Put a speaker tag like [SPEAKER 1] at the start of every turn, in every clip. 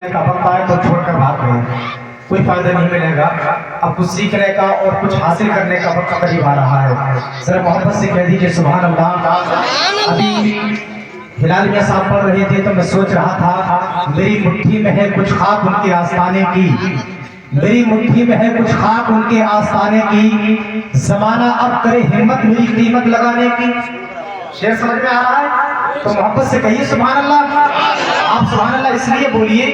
[SPEAKER 1] का बनता है तो छोड़कर भाग गए, कोई फायदा नहीं मिलेगा। अब कुछ सीखने का और कुछ हासिल करने का वक्त करीब आ रहा है। जरा मोहब्बत से कह दीजिए सुभान अल्लाह। अभी हिलाल मियां साहब पढ़ रहे थे तो मैं सोच रहा था, मेरी मुट्ठी में है कुछ खाक उनके आस्ताने की, मेरी मुट्ठी में है कुछ खाक उनके आस्ताने की, जमाना अब करे हिम्मत मेरी कीमत लगाने की। शेर समझ में आ रहा है? तो मोहब्बत से कहिए सुभान अल्लाह। आप सुभान अल्लाह इसलिए बोलिए,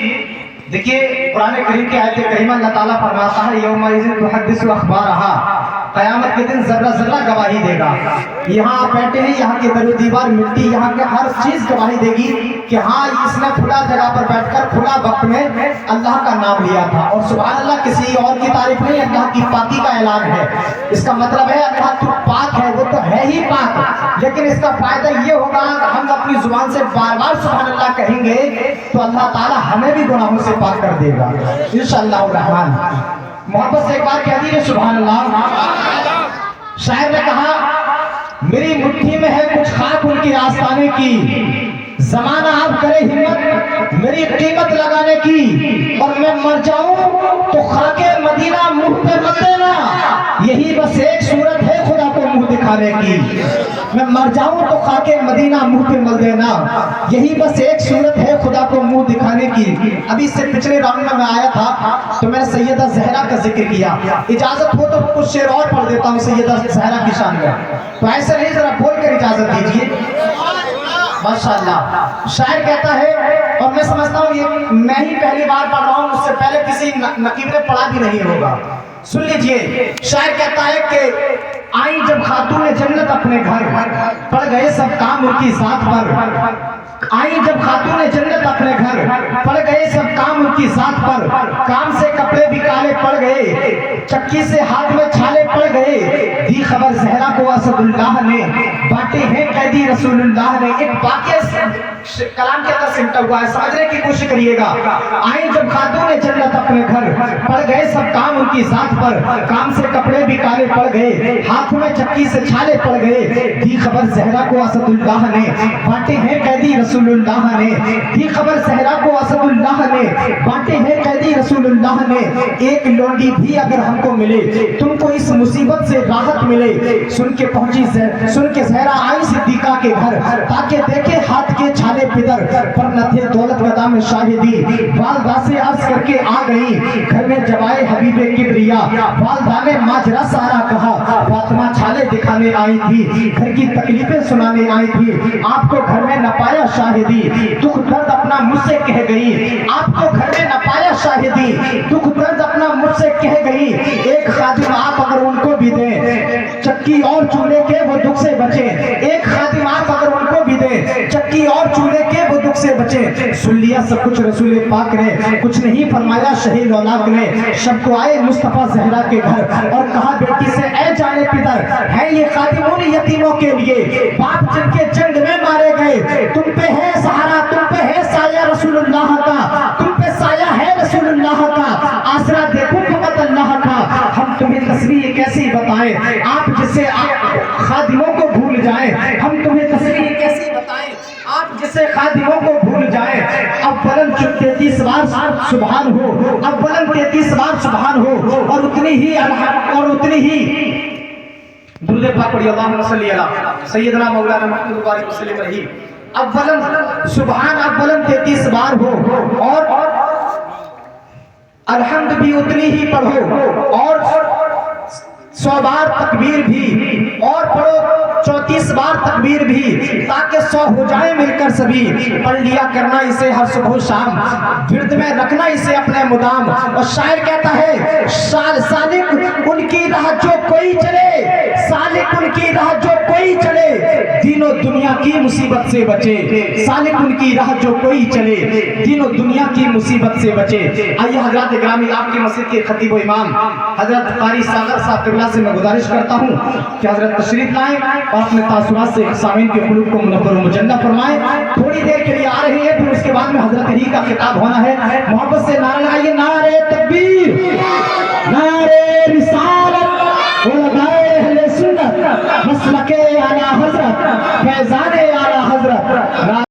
[SPEAKER 1] देखिए कुरान करीम की आयत करीमा अल्लाह ताला फरमाता है यौमइज़िन तुहद्दिसु अख़बारहा, क़यामत के दिन जर्रा जर्रा गवाही देगा। यहाँ आप बैठे हैं, यहाँ की दरो दीवार मिट्टी, यहाँ के हर चीज गवाही देगी कि हाँ इसने खुला जगह पर बैठकर खुला वक्त में अल्लाह का नाम लिया था। और सुभान अल्लाह किसी और की तारीफ नहीं, अल्लाह की पाकी का ऐलान है। इसका मतलब है अल्लाह तो पाक है, वो तो है ही पाक, लेकिन इसका फायदा ये होगा हम अपनी जुबान से बार बार सुभान अल्लाह कहेंगे तो अल्लाह ताला हमें भी गुनाहों से पाक कर देगा इंशाअल्लाह रहमान। मोहब्बत से एक बार कह दीजिए सुभान अल्लाह। शायर ने कहा मेरी मुट्ठी में है कुछ खाक उनकी आस्ताने की, जमाना अब करे हिम्मत मेरी कीमत लगाने की, और मैं मर जाऊं तो खाके मदीना मुंह पे मत देना, यही बस एक सूरत है खुदा को मुंह दिखाने की। मैं मर जाऊं तो खाके मदीना मुंह पे मत देना, यही बस एक सूरत है खुदा को मुंह दिखाने की। अभी इससे पिछले राउंड में मैं आया था तो मैंने सैयदा ज़हरा का जिक्र किया, इजाजत हो तो कुछ शेर और पढ़ देता हूँ सैयदा ज़हरा की शान में, तो ऐसे नहीं जरा बोल कर इजाजत दीजिए। माशाअल्लाह। शायर कहता है, और मैं समझता हूँ ये मैं ही पहली बार पढ़ रहा हूँ, उससे पहले किसी नकीब ने पढ़ा भी नहीं होगा। सुन लीजिए, शायर कहता है कि आई जब खातून जन्नत अपने घर, पड़ गए सब काम उनकी जात पर। आई जब खातून जन्नत अपने घर, पड़ गए सब काम उनकी जात पर। काम से कपड़े भी काले पड़ गए, चक्की से हाथ में छाले पड़ गए। दी खबर ज़हरा को असदुल्लाह ने, बांटे हैं कैदी रसूलुल्लाह ने। एक वाक़या कलाम के अंदर सिमटा हुआ है, समझने की कोशिश करिएगा। आई जब खातून जन्नत अपने घर, पड़ गए सब काम उनकी जात पर। काम से कपड़े भी काले पड़ गए, हाथों में चक्की से छाले पड़ गए। दी खबर ज़हरा को असदुल्लाह ने, बांटे हैं कैदी रसूलुल्लाह ने। दी खबर ज़हरा को असदुल्लाह ने, बांटे हैं कैदी रसूलुल्लाह ने। एक लौंडी भी अगर हमको मिले, तुमको इस मुसीबत से राहत मिले। सुन के ज़हरा आई सिद्दीक़ा के घर, ताकि देखे हाथ के छाले पिदर, पर न थे दौलत गदा में शाहिदी। वालदा से अर्ज करके आ गई घर में जब आए हबीबे किबरिया। वालदा ने माजरा सारा कहा, फातिमा छाले दिखाने आई थी, घर की तकलीफें सुनाने आई थी। आपको घर में न पाया शाहिदी, दुख दर्द अपना मुझसे कह गई। आपको घर में न पाया शाहिदी, दुख दर्द अपना मुझसे कह गई। एक खादिम आप अगर उनको भी दें, चक्की और चूल्हे के वो दुख से बचे। एक खादिम आप अगर उनको भी दें, चक्की और चूल्हे के वो दुख से बचे। सुन लिया सब कुछ रसूल पाक ने, कुछ नहीं फरमाया शहीद औलाद ने। सबको आए मुस्तफा ज़हरा के घर और कहा बेटी से ऐ जाने पितर, है ये खादिमों यतीमों के लिए, बाप जिनके जंग में मारे गए। तुम पे है सहारा, तुम पे है साया रसूलुल्लाह का, तुम पे साया है रसूलुल्लाह का। आसरा देखो फकत अल्लाह का। हम तुम्हें तस्वीर कैसी बताएं, आप जिससे खादिमों को भूल जाएं। हम तुम्हें तस्वीर कैसी बताएं, आप जिससे खादिमों को भूल जाएं। अब बलन 33 बार सुभान हो, अब बलन 33 बार सुभान हो, और उतनी ही दुरूद पाक पढ़िए, अल्लाहुम्मा सल्ली अला सय्यदना मौलाना मुहम्मद बारिक वसल्लम अलैहि। अव्वलन सुभान अव्वलन 33 बार हो, और अल्हम्द भी उतनी ही पढ़ो, और 100 बार तकबीर भी, और पढ़ो 34 बार तकबीर भी, ताकि 100 हो जाए मिलकर सभी। पढ़ लिया करना इसे हर सुबह शाम, विर्द में रखना इसे अपने मुदाम। और शायर कहता है सालिक उनकी राह जो कोई चले, सालिक उनकी राह जो कोई चले, दीनों दुनिया की मुसीबत से बचे। सालिक उनकी राह जो कोई चले, दीनों दुनिया की मुसीबत से बचे। आइए हजरत ग्रामी आपकी मस्जिद के खतीब व इमाम हजरत कारी सागर साहब क़िबला से मैं गुजारिश करता हूँ कि हजरत तशरीफ लाएं और अपने तासुरात से सामीन के कुलूब को मुनव्वर व मुजन्नत फरमाएं। थोड़ी देर के लिए आ रही है, फिर उसके बाद में हजरत ही का खिताब होना है। मोहब्बत से नारा लगाइए, नारे तकबीर, नारे रिसालत, अहले सुन्नत, मसलके आला हज़रत, फैज़ाने